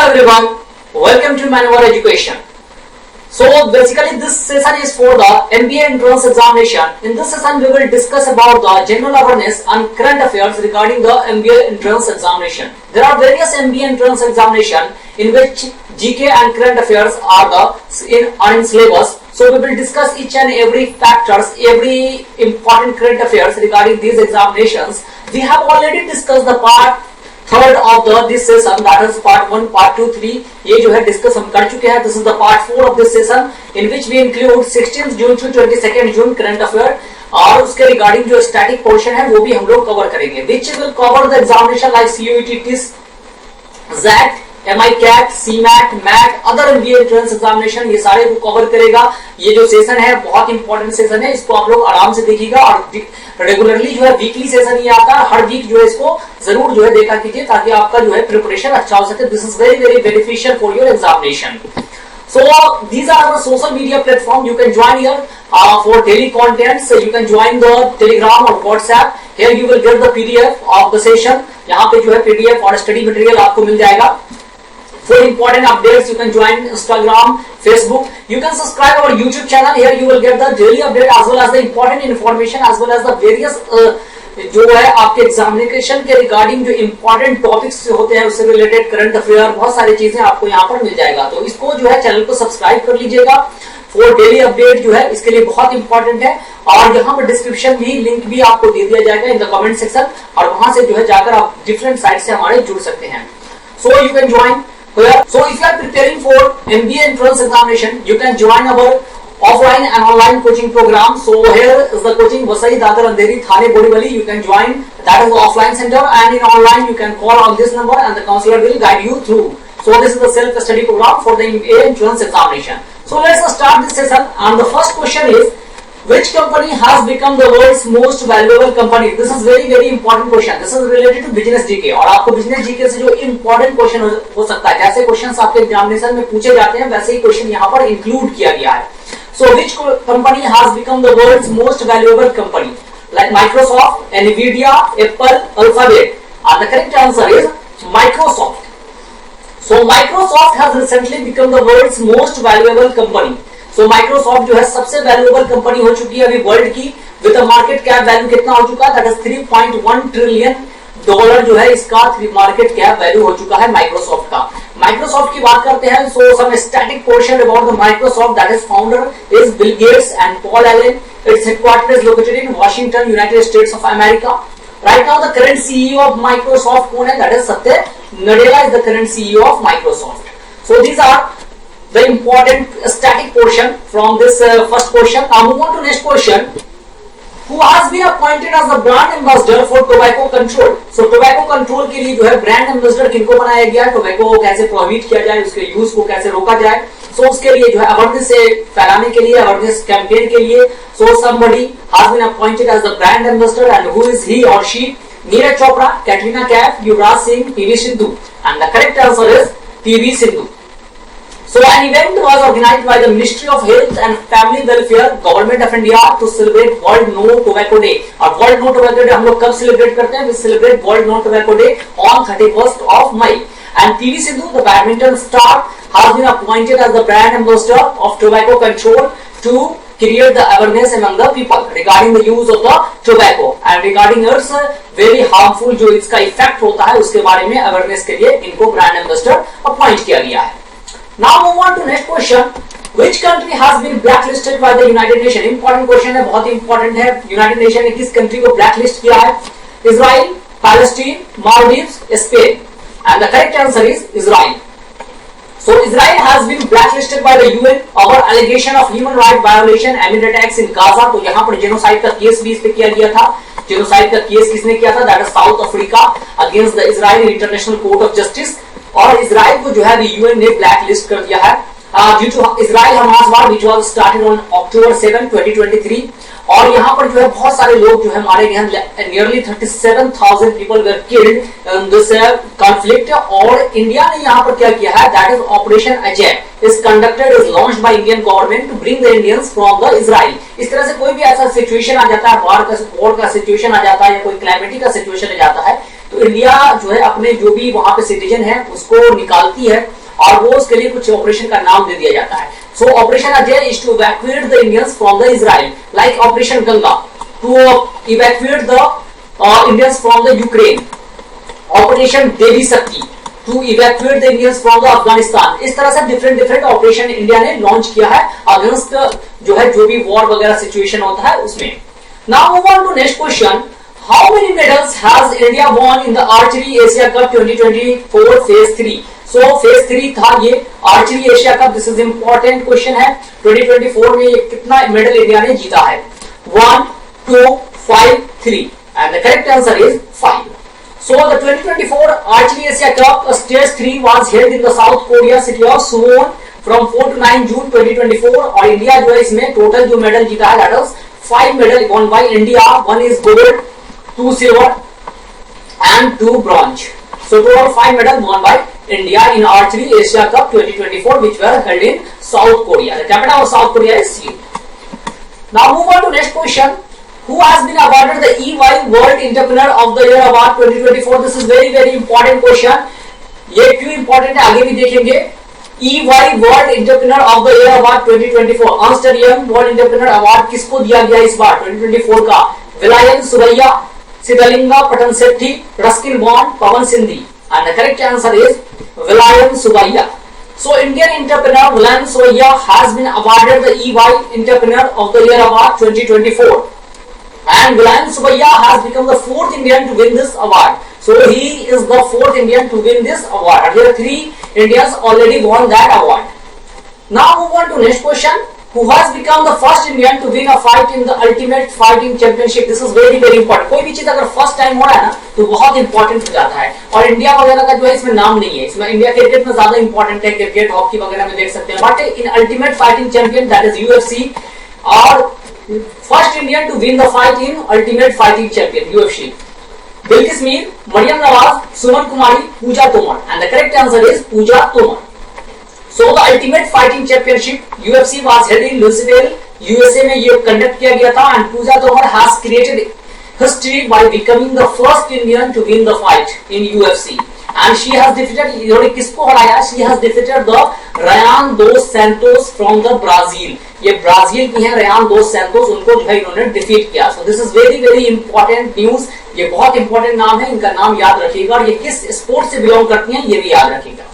everyone, welcome to Manowar Education. So basically this session is for the MBA entrance examination. In this session we will discuss about the general awareness and current affairs regarding the MBA entrance examination. There are various MBA entrance examination in which GK and current affairs are in syllabus. So we will discuss each and every factors, every important current affairs regarding these examinations. We have already discussed the part third of this session, that is part 1, part 2, 3 ये जो है discuss हम कर चुके हैं. This is the part 4 of this session in which we include 16 June to 22 June current affair और उसके regarding जो स्टैटिक पोर्शन है वो भी हम लोग कवर करेंगे. Which will cover the examination like CUET, TIS, ZAT, MICAT, CMAT, MAT, other MBA entrance examination, ये सारे को कवर करेगा. ये जो सेशन है बहुत इंपॉर्टेंट सेशन है, इसको आप लोग आराम से देखिएगा और रेगुलरली जो है वीकली सेशन ये आता है, हर वीक जो है इसको जरूर जो है देखा कीजिए ताकि आपका जो है प्रिपरेशन अच्छा हो सके. This is very very beneficial for your examination. So these are our social media platform. You can join here for daily contents. So you can join the Telegram or WhatsApp. Here you will get the PDF of the session. यहाँ पे जो है PDF और study material आपको मिल जाएगा. For important updates, you can join Instagram, Facebook. You can subscribe our YouTube channel. Here you will get the daily update as well as the important information as well as the various जो है आपके examination के regarding जो important topics होते हैं उससे related current affair बहुत सारी चीजें आपको यहाँ पर मिल जाएगा. तो इसको जो है चैनल को सब्सक्राइब कर लीजिएगा फॉर डेली अपडेट जो है इसके लिए बहुत इंपॉर्टेंट है. और यहाँ पर डिस्क्रिप्शन भी लिंक भी आपको दे दिया जाएगा इन द कमेंट सेक्शन और वहां से जो है जाकर आप डिफरेंट साइट से हमारे जुड़ सकते हैं. सो you can join. So if you are preparing for MBA entrance examination, you can join our offline and online coaching program. So here is the coaching Vasai, Dadar, Andheri, Thane, Borivali. You can join. That is the offline center, and in online you can call on this number, and the counselor will guide you through. So this is the self-study program for the MBA entrance examination. So let's start this session. And the first question is, which company has become the world's most valuable company? This is very very important question. This is related to business GK. और आपको business GK से जो important question हो सकता है, जैसे questions आपके examination में पूछे जाते हैं वैसे ही question यहाँ पर include किया गया है. So which company has become the world's most valuable company? Like Microsoft, Nvidia, Apple, Alphabet. And the correct answer is Microsoft. So Microsoft has recently become the world's most valuable company. तो Microsoft जो है सबसे valuable company हो चुकी है अभी world की, with market cap value कितना हो चुका है, दैट इज $3.1 ट्रिलियन जो है इसका मार्केट कैप वैल्यू हो चुका है माइक्रोसॉफ्ट का. माइक्रोसॉफ्ट की बात करते हैं. So some static portion about the Microsoft, that is founder is Bill Gates and Paul Allen. Its headquarter is located in Washington, United States of America. Right now the current CEO of Microsoft कौन है, that is Satya Nadella is the current CEO of Microsoft. So these are the important static portion from this first question. Now move on to next question. Who has been appointed as the brand ambassador for tobacco control? So tobacco control के लिए जो है brand ambassador किनको बनाया गया है, tobacco को कैसे प्रोहिबिट किया जाए, उसके यूज को कैसे रोका जाए. So उसके लिए जो है अवेयरनेस से फैलाने के लिए, अवेयरनेस कैंपेन के लिए, so somebody has been appointed as the brand ambassador and who is he or she? Neeraj Chopra, Katrina Kaif, Yuvraj Singh, PV Sindhu. And the correct answer is PV Sindhu. So an event was organized by the Ministry of Health and Family Welfare, Government of India to celebrate World No Tobacco Day. और World No Tobacco Day हम लोग कब celebrate करते हैं? We celebrate World No Tobacco Day on 31st of May. And PV Sindhu, the badminton star, has been appointed as the brand ambassador of tobacco control to create the awareness among the people regarding the use of the tobacco and regarding its very harmful जो इसका effect होता है उसके बारे में awareness के लिए इनको brand ambassador appoint किया गया है. Now move on to next question. Which country has been blacklisted by the United Nations? Important question है, बहुत important है. United Nation ने किस कंट्री को blacklist किया है? Israel, Palestine, Maldives, Spain. And the correct answer is Israel. So Israel has been blacklisted by the UN over allegation of human right violation amid attacks in Gaza. तो यहाँ पर genocide का case भी इस पे किया गया था. Genocide का केस किसने किया था? That is South Africa against the Israel International Court of Justice. और इजराइल को जो है यूएन ने ब्लैक लिस्ट कर दिया है due to Israel Hamas war which was started on October 7, 2023. और यहाँ पर जो है बहुत सारे लोग जो है मारे गए हैं. Nearly 37,000 people were killed in this conflict. और इंडिया ने यहाँ पर क्या किया है, that is operation Ajay is conducted is launched by Indian government to bring the Indians from the Israel. इस तरह से कोई भी ऐसा सिचुएशन आ जाता है, वॉर का सिचुएशन आ जाता है या कोई क्लाइमेटिक का सिचुएशन आ जाता है, तो तो इंडिया जो है अपने जो भी वहां पे सिटीजन है उसको निकालती है और वो उसके लिए कुछ ऑपरेशन का नाम दे दिया जाता है. So operation Ajay is to evacuate the Indians from the Israel, like operation Ganga to evacuate the Indians from the Ukraine, operation Devi Shakti to evacuate the Indians from the Afghanistan. इस तरह से डिफरेंट ऑपरेशन इंडिया ने लॉन्च किया है अगेंस्ट जो है जो भी वॉर वगैरह सिचुएशन होता है उसमें. Now move on to next question. How many medals has India won in the archery Asia Cup 2024 phase 3? So phase 3 था ये archery Asia Cup. This is important question है. 2024 में ये कितना मेडल इंडिया ने जीता है? 1, 2, 5, 3 and the correct answer is 5. So the 2024 Archery Asia Cup Stage 3 was held in the South Korea city of Suwon from 4 to 9 June 2024 और India जो है इसमें टोटल जो मेडल जीता है that is 5 medal won by India. 1 is gold, 2 silver and 2 bronze. So total 5 medal won by India in Archery Asia Cup 2024 which were held in South Korea. The capital of South Korea is Seoul. Now move on to next question. Who has been awarded the EY World Entrepreneur of the Year Award 2024? This is very important question. ये क्यों important है आगे भी देखेंगे. EY World Entrepreneur of the Year Award 2024 Ernst & Young World Entrepreneur Award किसको दिया गया इस बार 2024 का? Vilayan Suraiya, Siddalinga Pattanashetti, Ruskin Bond, Pawan Sindhi. And the correct answer is Vilayan Suraiya. So Indian entrepreneur Vilayan Suraiya has been awarded the EY Entrepreneur of the Year Award 2024. And Vilayan Suraiya has become the 4th Indian to win this award. So he is the 4th Indian to win this award. Earlier 3 Indians already won that award. Now move on to next question. Who has become the first Indian to win a fight in the Ultimate Fighting Championship? This is very important. कोई भी चीज अगर first time हो रहा है ना तो बहुत इंपॉर्टेंट हो जाता है और इंडिया वगैरह का जो है इसमें नाम नहीं है. इसमें इंडिया क्रिकेट में ज्यादा इंपॉर्टेंट है, क्रिकेट हॉकी वगैरह में देख सकते हैं. But in ultimate fighting champion that is UFC और first Indian to win the fight in ultimate fighting champion UFC. Bilkis Mir, Maryam Nawaz, Suman Kumari, Pooja Tomar. And the correct answer is Pooja Tomar. So the Ultimate Fighting Championship UFC was held in Louisville, USA में ये conduct किया गया था and Pooja Thakur has created history by becoming the first Indian to win the fight in UFC and she has defeated इन्होंने किसको हराया? She has defeated the Ryan dos Santos from the Brazil. ये Brazil की है Ryan dos Santos, उनको जो है इन्होंने डिफीट किया. So this is very important news. ये बहुत इंपॉर्टेंट नाम है, इनका नाम याद रखिएगा और ये किस स्पोर्ट से बिलोंग करती हैं ये भी याद रखिएगा.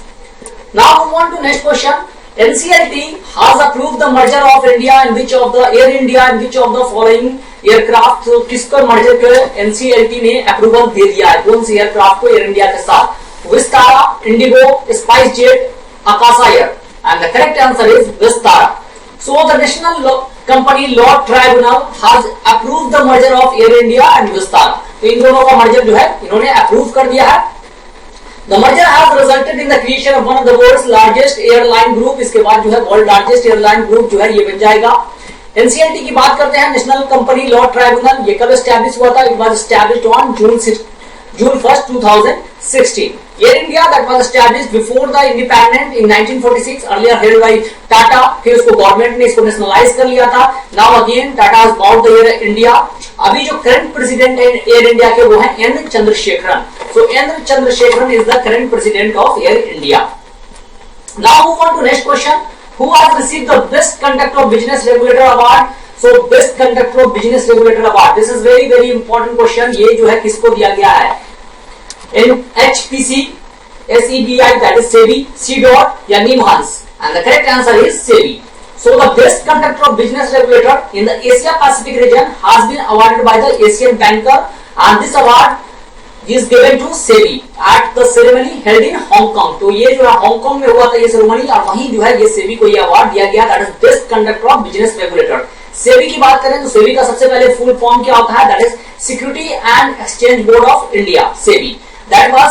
Now move on to next question. NCLT has approved the merger of India and which of the Air India and which of the following aircraft. तो किसको मर्जर के NCLT ने अप्रूवल दे दिया है? कौन से एयरक्राफ्ट को एयर इंडिया के साथ? Vistara, IndiGo, SpiceJet, Akasa Air. And the correct answer is Vistara. So the National Company Law Tribunal has approved the merger of Air India and Vistara. तो इन दोनों का मर्जर जो है इन्होंने अप्रूव कर दिया है. The merger has resulted in the creation of one of the world's largest airline group. इसके बाद जो है world largest airline group जो है ये बन जाएगा. NCLT की बात करते हैं, नेशनल कंपनी लॉ ट्राइब्यूनल. ये कब एस्टैब्लिश हुआ था? It was established on June 1st, 2016. Air India that was established before the independence in 1946, earlier held by Tata. फिर उसको गवर्नमेंट ने इसको नेशनलाइज कर लिया था. Now again Tata has bought the Air India. अभी जो करंट प्रेसिडेंट है एयर इंडिया के वो है N Chandrasekaran. So N. Chandrasekaran is the current president of Air India. Now move on to next question. Who has received the Best Conduct of Business Regulator Award? So Best Conduct of Business Regulator Award. This is very important question. ये जो है किसको दिया गया है? NHPC, SEBI that is SEBI, CDOT या NIMHANS. And the correct answer is SEBI. So the Best Conduct of Business Regulator in the Asia Pacific region has been awarded by the Asian Banker and this award is given to SEBI at the ceremony held in Hong Kong. तो ये जो है Hong Kong में हुआ था ये ceremony और वहीं जो है ये SEBI को ये अवार्ड दिया गया. That is best conduct of business regulator. SEBI की बात करें तो SEBI का सबसे पहले फुल फॉर्म क्या होता है? That is security and exchange board of India. SEBI that was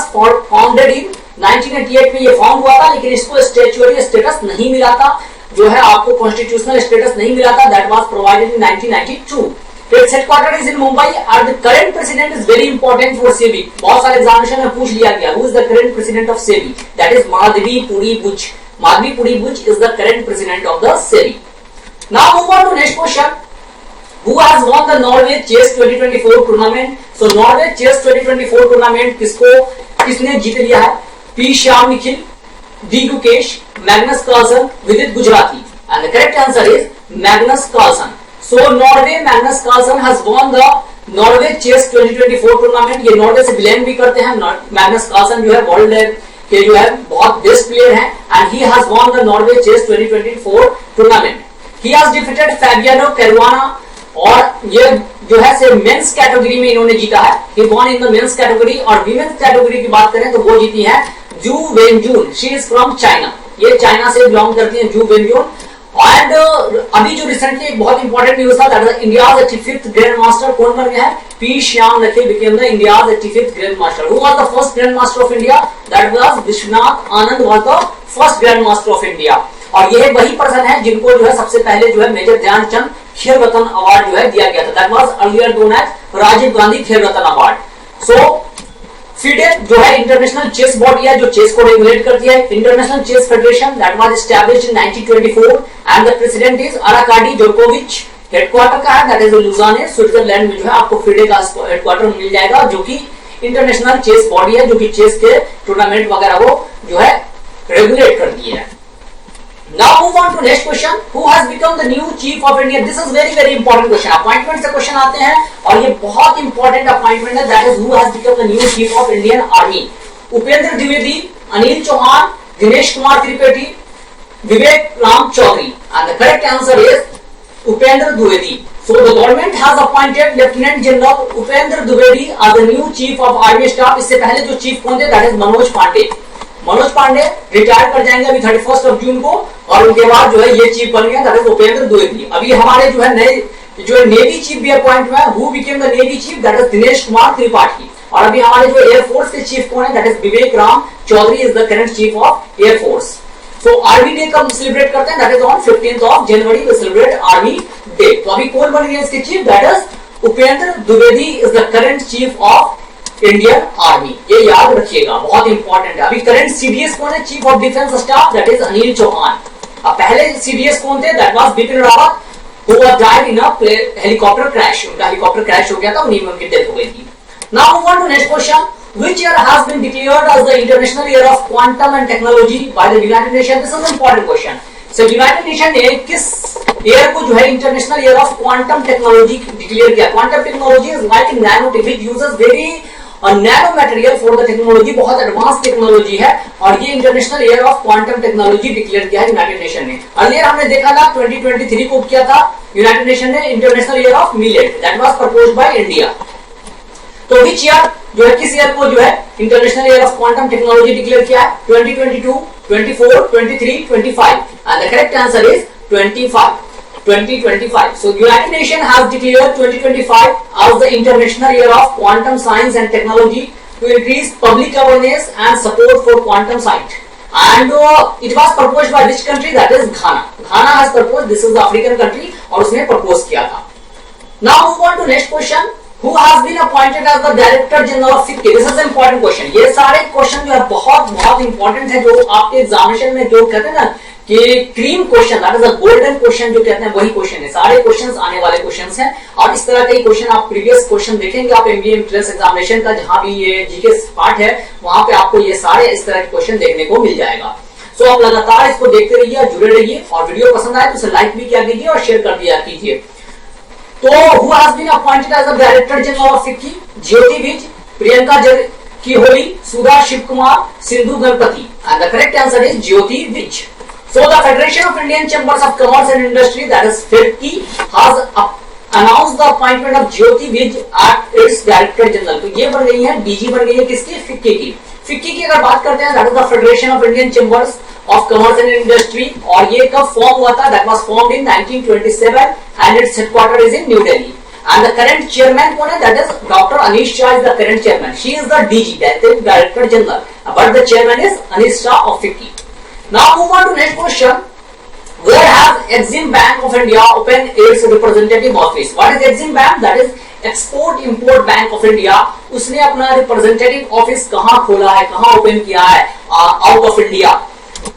founded in 1988 में ये फाउंड हुआ था लेकिन इसको स्टैट्यूटरी स्टेटस नहीं मिला था, जो है आपको कॉन्स्टिट्यूशनल स्टेटस नहीं मिला था. That was provided in 1992. Its headquarters is in Mumbai and the current president is very important for SEBI. बहुत सारे एग्जामिनेशन में पूछ लिया गया. Who is the current president of SEBI? That is Madhavi Puri Buch. Madhavi Puri Buch is the current president of the SEBI. Now move on to next question. Who has won the Norway Chess 2024 tournament? So Norway chess 2024 tournament किसने जीत लिया है? P Shyam Nikhil, D Gukesh, Magnus Carlsen, Vidit Gujrathi. And the correct answer is Magnus Carlsen. So Norway Magnus Carlsen has won the Norway chess 2024 tournament. ये Norway से belong भी करते हैं। Magnus Carlsen जो है वर्ल्ड के जो है बहुत बेस्ट प्लेयर हैं and he has won the Norway chess 2024 tournament. He has defeated Fabiano Caruana और ये जो है से मेंस कैटेगरी में इन्होंने जीता है। He won in the men's category. और वीमेंस कैटेगरी की बात करें तो वो जीती है Ju Wenjun. She is from China. ये चाइना से बिलोंग करती है जू वेनजून। एंड अभी जो रिसेंटली एक बहुत इंपॉर्टेंट न्यूज था that is India's 85th grand master कौन बन गया है? P Shyam Nikhil became the India's 85th grand master. Who was the first grand master of India? That was Vishwanath Anand was the first grand master of India. और ये वही person है जिनको जो है सबसे पहले जो है मेजर ध्यानचंद खेल रत्न अवार्ड जो है दिया गया था। That was earlier known as Rajiv Gandhi Khel Ratna award. So FIDE जो है इंटरनेशनल चेस बॉडी है जो चेस को रेगुलेट करती है। International chess federation that was established in 1924 and the president is Arkady Dvorkovich. Headquarter का है दैट इज लुजाने स्विट्जरलैंड में जो है आपको FIDE का हेडक्वार्टर मिल जाएगा जो कि इंटरनेशनल चेस बॉडी है जो कि चेस के टूर्नामेंट वगैरह वो जो है रेगुलेट करती है। Now move on to next question. Who has become the new chief of India? This is very important question. Appointment से क्वेश्चन आते हैं और ये बहुत इंपॉर्टेंट अपॉइंटमेंट है। That is who has become the new chief of Indian Army? Upendra Dwivedi, Anil Chauhan, Dinesh Kumar Tripathi, Vivek Ram Chaudhary. And the correct answer is Upendra Dwivedi. So the government has appointed Lieutenant General Upendra Dwivedi as the new chief of Army Staff. इससे पहले जो chief कौन थे? That is Manoj Pande. Manoj Pande retire कर जाएंगे अभी 31 जून को और उनके बाद जो है ये चीफ बन गया दैट इज उपेंद्र द्विवेदी। अभी हमारे जो है नए जो है नेवी चीफ भी अपॉइंट हुआ है। Who became the navy chief? That is Dinesh Kumar Tripathi. और अभी हमारे जो एयरफोर्स के चीफ कौन है? That is Vivek Ram Chaudhary is the current chief of air force. So army day कब सेलिब्रेट करते हैं? That is on 15 January we celebrate army day. तो अभी कौन बन गया इसके chief? That is Upendra Dwivedi is the current chief of Indian army. ये याद रखिएगा बहुत इंपॉर्टेंट है। अभी करंट सीडीएस कौन है? Chief of defence staff that is Anil Chauhan. अब पहले सीडीएस कौन थे? That was Bipin Rawat who was died in a helicopter crash. उनका हेलीकॉप्टर क्रैश हो गया था, उन्हीं में उनकी डेथ हो गई थी। Now move on to next question. Which year has been declared as the International Year of Quantum and Technology by the United Nations? This is an important question. So United Nations ने किस year को जो है international year of quantum technology declare किया? Quantum technology is like nano technique uses very nano material for the technology. बहुत advance technology है और ये international year of quantum technology declare किया है यूनाइटेड नेशन ने। अर्लियर हमने देखा था 2023 को किया था यूनाइटेड नेशन ने international year of millet that was proposed by India. तो विच ईयर जो है किस ईयर को जो है international year of quantum technology declare किया है? 2022, 24, 23, 25 and the correct answer is 2025. So United Nations has declared 2025 as the International Year of Quantum Science and Technology to increase public awareness and support for quantum science. And it was proposed by which country? That is Ghana. Ghana has proposed. This is the African country और उसने propose किया था. Now move on to next question. Who has been appointed as the Director General of FICCI? This is an important question. ये सारे question जो है बहुत important है जो आपके एग्जामिनेशन में जो कहते हैं ना कि cream question that is a golden question जो कहते हैं वही क्वेश्चन है। सारे क्वेश्चंस आने वाले क्वेश्चंस हैं और इस तरह के क्वेश्चन आप प्रीवियस क्वेश्चन देखेंगे आप एमबीए एंट्रेंस एग्जामिनेशन का जहां भी ये जीके पार्ट है वहां पे आपको ये सारे इस तरह के क्वेश्चन देखने को मिल जाएगा। सो आप लगातार इसको देखते रहिए, जुड़े रहिए और वीडियो पसंद आए तो उसे लाइक भी किया कीजिए और शेयर कर दिया कीजिए। तो who has been appointed as the director general of FICCI? Jyoti Vij, Priyanka Kiholi, Sudha Shiv Kumar, Sindhu Ganapathy and the correct answer is Jyoti Vij. So the Federation of Indian Chambers of Commerce and Industry, that is FICCI, has announced the appointment of Jyoti Vij as its Director General. तो ये बन गई है DG बन गई है किसकी? FICCI की। FICCI की अगर बात करते हैं that is the Federation of Indian Chambers of Commerce and Industry और ये कब फॉर्म हुआ था? That was formed in 1927 and its headquarters is in New Delhi. And the current chairman कौन है? That is Dr. Anish Shah is the current chairman. She is the DG, that is Director General, but the chairman is Anish Shah of FICCI. Now move on to next question. Where has Exim Bank of India opened its representative office? What is Exim Bank? That is Export Import Bank of India. उसने अपना representative office कहाँ खोला है, कहाँ open किया है out of India?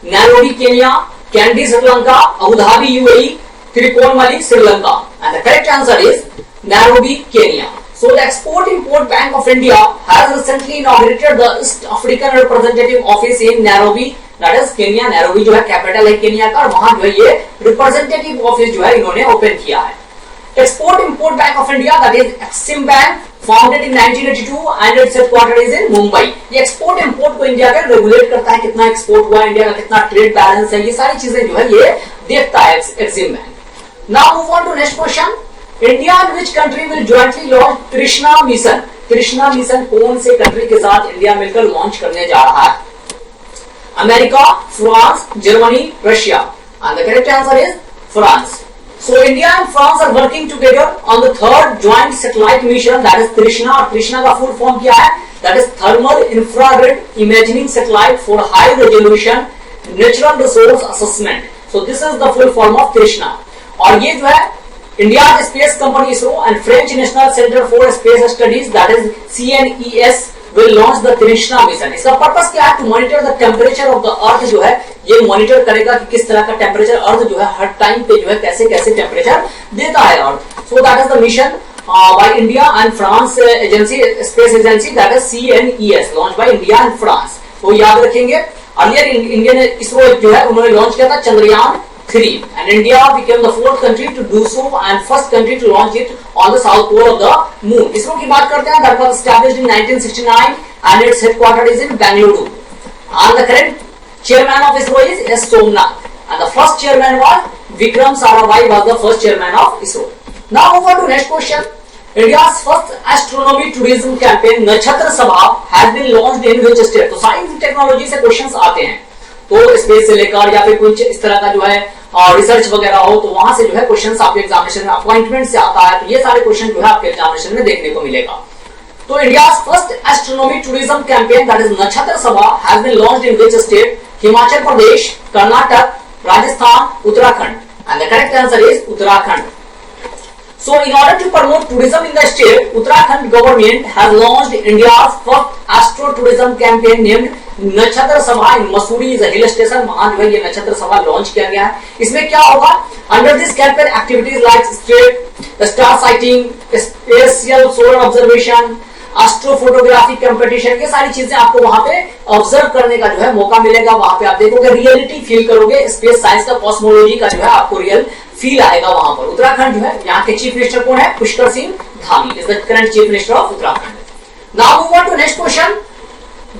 Nairobi Kenya, Kandy Sri Lanka, Abu Dhabi UAE, Trincomalee Sri Lanka and the correct answer is Nairobi, Kenya. So the Export-Import Bank of India has recently inaugurated the East African representative office in Nairobi, that is Kenya. Nairobi जो है capital है Kenya का, और वहां जो है ये representative office जो है इन्होंने ओपन किया है. Export-Import Bank of India, that is Exim Bank, founded in 1982 and its headquarters is in Mumbai. ये एक्सपोर्ट इंपोर्ट को इंडिया का रेगुलेट करता है, कितना एक्सपोर्ट हुआ इंडिया का, कितना ट्रेड बैलेंस है, ये सारी चीजें जो है ये देखता है EXIM bank. Now move on to next question. India and which country will jointly launch Krishna mission? Krishna mission कौन से कंट्री के साथ इंडिया मिलकर लॉन्च करने जा रहा है? America, France, Germany, Russia. And the correct answer is France. So India and France are working together on the third joint satellite mission, that is Trishna. और Trishna का full form क्या है? That is Thermal Infrared Imaging Satellite for High Resolution Natural Resource Assessment. So this is the full form of Trishna. और ये जो है India Space Company ISRO and French National Center for Space Studies, that is CNES, will launch the Trishna mission. इसका purpose क्या है? To monitor the temperature of the Earth. जो है ये मॉनिटर करेगा कि किस तरह का टेम्परेचर अर्थ जो है हर टाइम पे जो है कैसे कैसे टेम्परेचर देता है earth. So that is the mission by India and France agency, space agency, that is CNES, launch by India and France. तो याद रखेंगे अर्लियर इंडियन इसरो जो है उन्होंने लॉन्च किया था Chandrayaan 3 and India became the fourth country to do so and first country to launch it on the south pole of the moon. ISRO की बात करते हैं, that was established in 1969 and its headquarters is in Bengaluru. And the current chairman of ISRO is S. Somnath and the first chairman was Vikram Sarabhai was the first chairman of ISRO. Now over to next question. India's first astronomy tourism campaign Nakshatra Sabha has been launched in which state? तो science technology से questions आते हैं, तो space से लेकर या फिर कुछ इस तरह का जो है रिसर्च वगैरह हो, तो वहां से जो है क्वेश्चंस आपके एग्जामिनेशन में अपॉइंटमेंट से आता है, तो ये सारे क्वेश्चन जो है आपके एग्जामिनेशन में देखने को मिलेगा. तो India's first astronomy tourism campaign, that is Nakshatra Sabha, has been launched in which state? Himachal Pradesh, Karnataka, Rajasthan, Uttarakhand. And the correct answer is Uttarakhand. So in order to promote tourism in the state, Uttarakhand government has launched India's first astro tourism campaign named नक्षत्र सभा इन Mussoorie is hill station. वहां जो है ये नक्षत्र सभा launch किया गया है. इसमें क्या होगा? Under this campaign activities like straight star sighting, special solar observation, astrophotography competition, ये सारी चीजें आपको वहां पे ऑब्जर्व करने का जो है मौका मिलेगा. वहां पे आप देखोगे, रियलिटी फील करोगे, स्पेस साइंस का, कॉस्मोलॉजी का जो है आपको रियल फील आएगा वहां पर. उत्तराखंड जो है, यहाँ के चीफ मिनिस्टर कौन है? Pushkar Singh Dhami is the current chief minister of Uttarakhand. Now move on to next question.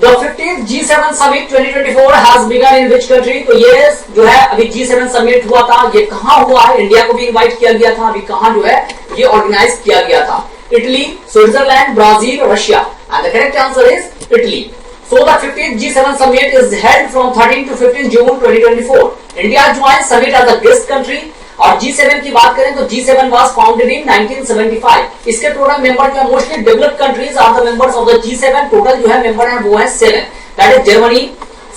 The 15th G7 Summit 2024 has begun in which country? तो ये जो है अभी G7 समिट हुआ था, ये कहाँ हुआ है? इंडिया को भी इनवाइट किया गया था. अभी कहाँ जो है ये ऑर्गेनाइज किया गया था? Italy, Switzerland, Brazil, Russia. And the correct answer is Italy. So the 15th G7 Summit is held from 13 to 15 June 2024. India joined summit as a guest country. और G7 की बात करें तो G7 was founded in 1975. इसके total member जो है mostly developed countries are the members of the G7. Total जो है मेंबर है वो है 7. That is Germany,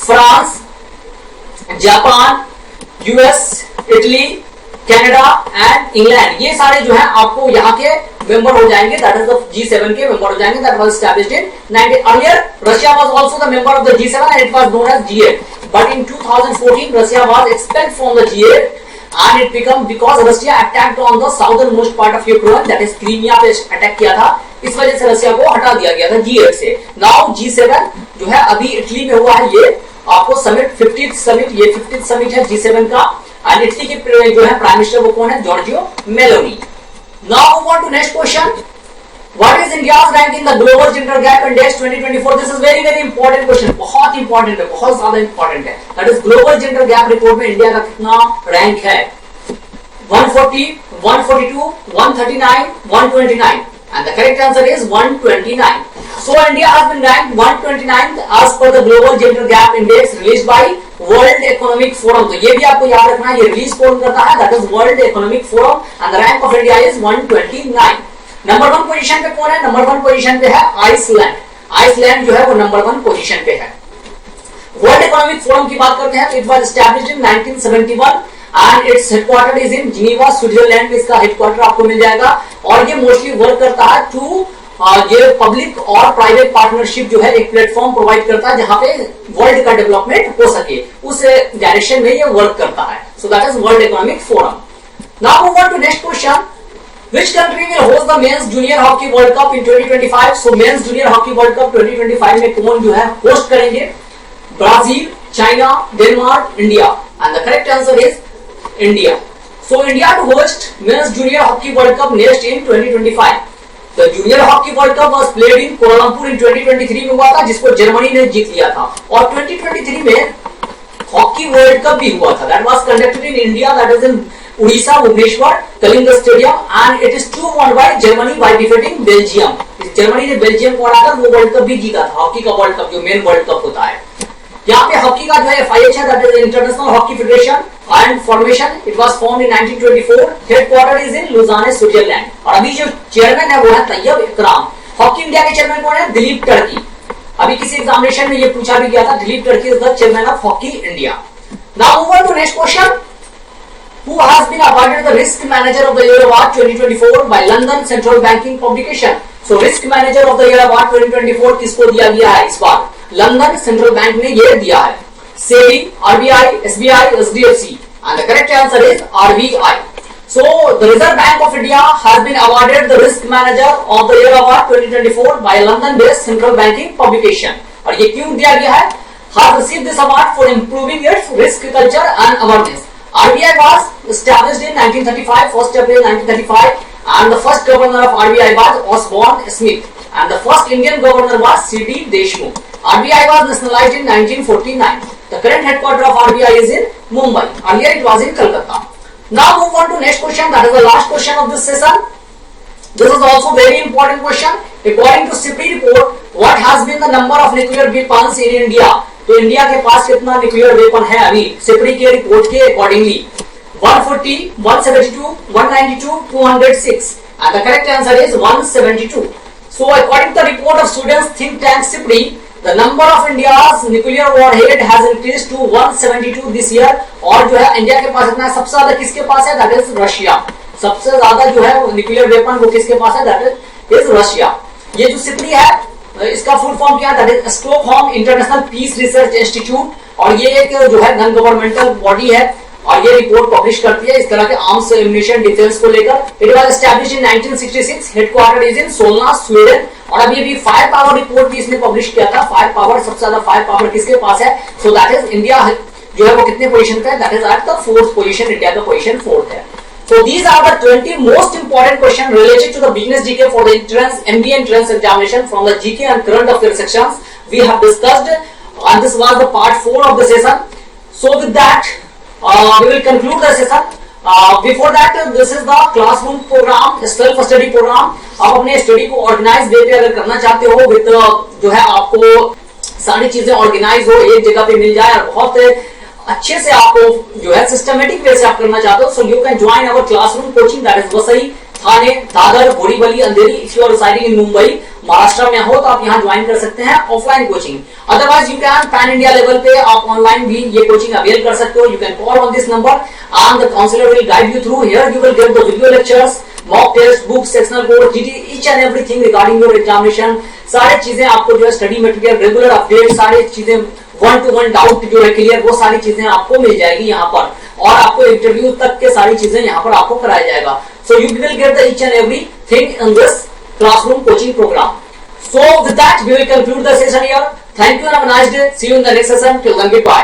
France, Japan, US, Italy, Canada and England. ये सारे जो है आपको यहाँ के मेंबर हो जाएंगे. दैट इज द G7 के मेंबर हो जाएंगे. That was established in 90. Earlier Russia was also the member of the G7 and it was known as G8. But in 2014 Russia was expelled from the G8 and it became because Russia attacked on the southernmost part of Ukraine, that is Crimea पे attack किया था. इस वजह से Russia को हटा दिया गया था G8 से. नाउ G7 जो है अभी इटली में हुआ है. ये आपको समिट 50th समिट, ये 50th समिट है G7 का. एंड इटली के जो है प्राइम मिनिस्टर वो कौन है? Giorgio Meloni. Now move on to next question. What is India's rank in the Global Gender Gap Index 2024? This is very very important question. बहुत important है, बहुत ज्यादा इंपॉर्टेंट है. That is Global Gender Gap Report में India का कितना rank है? 140, 142, 139, 129. And the correct answer is 129. So India has been ranked 129th as per the Global Gender Gap Index released by World Economic Forum. तो ये भी आपको याद रखना है, ये रिलीज कौन करता है? That is World Economic Forum and the rank of India is 129. Number 1 position पे कौन है? नंबर 1 पोजीशन पे है आइसलैंड. आइसलैंड जो है वो नंबर 1 पोजीशन पे है. वर्ल्ड इकोनॉमिक फोरम की बात करते हैं तो it was established in 1971 and it's headquarter is in Geneva, Switzerland में इसका हेडक्वार्टर आपको मिल जाएगा. और ये मोस्टली वर्क करता है टू ये पब्लिक और प्राइवेट पार्टनरशिप जो है एक प्लेटफॉर्म प्रोवाइड करता है जहां पे वर्ल्ड का डेवलपमेंट हो सके, उस डायरेक्शन में ये वर्क करता है. So that is world economic forum. Now move on to next question. Which country will host the men's junior hockey world cup in 2025? So men's junior hockey world cup 2025 में कौन जो है host करेंगे? Brazil, China, Denmark, India, and the correct answer is India. So India to host men's junior hockey world cup next in 2025. The junior hockey world cup was played in Kuala Lumpur in 2023 में हुआ था, जिसको Germany ने जीत लिया था, और 2023 में hockey world cup भी हुआ था. That was conducted in India, that is in Odisha, Bhubaneswar, Kalinga Stadium, and it is 2-1 by Germany by defeating Belgium. Germany ने बेल्जियम को हराकर वो वर्ल्ड कप भी जीता था, हॉकी का वर्ल्ड कप जो मेन वर्ल्ड कप होता है. यहाँ पे हॉकी का जो है FIH है, that is international hockey federation and formation. It was formed in 1924. Headquarter is in Lausanne, Switzerland. और अभी जो चेयरमैन है वो है तैयब इकराम. हॉकी इंडिया के चेयरमैन कौन है? दिलीप टर्की. अभी किसी एग्जामिनेशन में ये पूछा भी गया था, Dilip Tirkey is the chairman of Hockey India. Now move on to next question. Who has been awarded the Risk Manager of the Year Award 2024 by London Central Banking Publication? So Risk Manager of the Year Award 2024 किसको दिया गया है इस बार? London central bank ने ये दिया है. SEBI, RBI, SBI, SDFC, and the correct answer is RBI. So the Reserve Bank of India has been awarded the Risk Manager of the Year Award 2024 by London-based Central Banking Publication. और ये क्यों दिया गया है? Has received this award for improving its risk culture and awareness. RBI was established in 1935, 1st April 1935, and the first governor of RBI was Osborne Smith, and the first Indian governor was C.D. Deshmukh. RBI was nationalized in 1949. The current headquarters of RBI is in Mumbai. Earlier it was in Calcutta. Now move on to next question. That is the last question of this session. This is also very important question. According to SIPRI report, what has been the number of nuclear weapons in India? तो India के पास कितना nuclear weapon है अभी SIPRI के report के accordingly? 140, 172, 192, 206, and the correct answer is 172. So according to the report of students think tank SIPRI, the number of India's nuclear warhead has increased to 172 this year. और जो है India के पास इतना, सबसे ज्यादा किसके पास है? That is Russia. सबसे ज्यादा जो है न्यूक्लियर वेपन वो किसके पास है? That is Russia. ये जो सिप्री है इसका फुल फॉर्म क्या है? That is Stockholm International Peace Research Institute, और ये एक जो है नॉन गवर्नमेंटल बॉडी है और ये रिपोर्ट पब्लिश करती है इस तरह के आर्म्स एम्युनिशन डिफेंस को लेकर. It was established in 1966. Headquarter is in Solna, Sweden. और अभी अभी फायर पावर रिपोर्ट भी इसने पब्लिश किया था. फायर पावर, सबसे ज्यादा फायर पावर किसके पास है? सो दैट इज इंडिया जो है वो कितने पोजीशन पे है? That is at the 4th position. India का पोजीशन 4th है. So these are the 20 most important questions related to the business GK for the entrance MBA entrance examination from the GK and current affairs sections we have discussed, and this was the part 4 of the session. So with that we will conclude the session. Before that, this is the classroom program, self study program. आप अपने study को organise way पे अगर करना चाहते हो with जो है आपको सारी चीजें ऑर्गेनाइज हो, एक जगह पे मिल जाए और बहुत अच्छे से आपको जो है सिस्टमेटिक वे से आप करना चाहते हो, so you can join our classroom coaching. That is Vasai, Thane, Dadar, Borivali, Andheri. If you are residing in Mumbai, Maharashtra में हो तो आप यहाँ ज्वाइन कर सकते हैं offline coaching. Otherwise you can pan India level पे आप ऑनलाइन भी ये कोचिंग अवेल कर सकते हो. You can call on this number and the counsellor will guide you through. Here you will get the video lectures, mock test, book, sectional code, GT, each and everything regarding your examination. सारी चीजें आपको जो है study material, regular update, सारी चीजें 1-to-1 doubt जो है clear, वो सारी चीजें आपको मिल जाएगी यहाँ पर, और आपको इंटरव्यू तक के सारी चीजें यहाँ पर आपको कराया जाएगा. So you will get the each and everything in this classroom coaching programme. So with that we will conclude the session here. Thank you and have a nice day. See you in the next session. Till then, goodbye.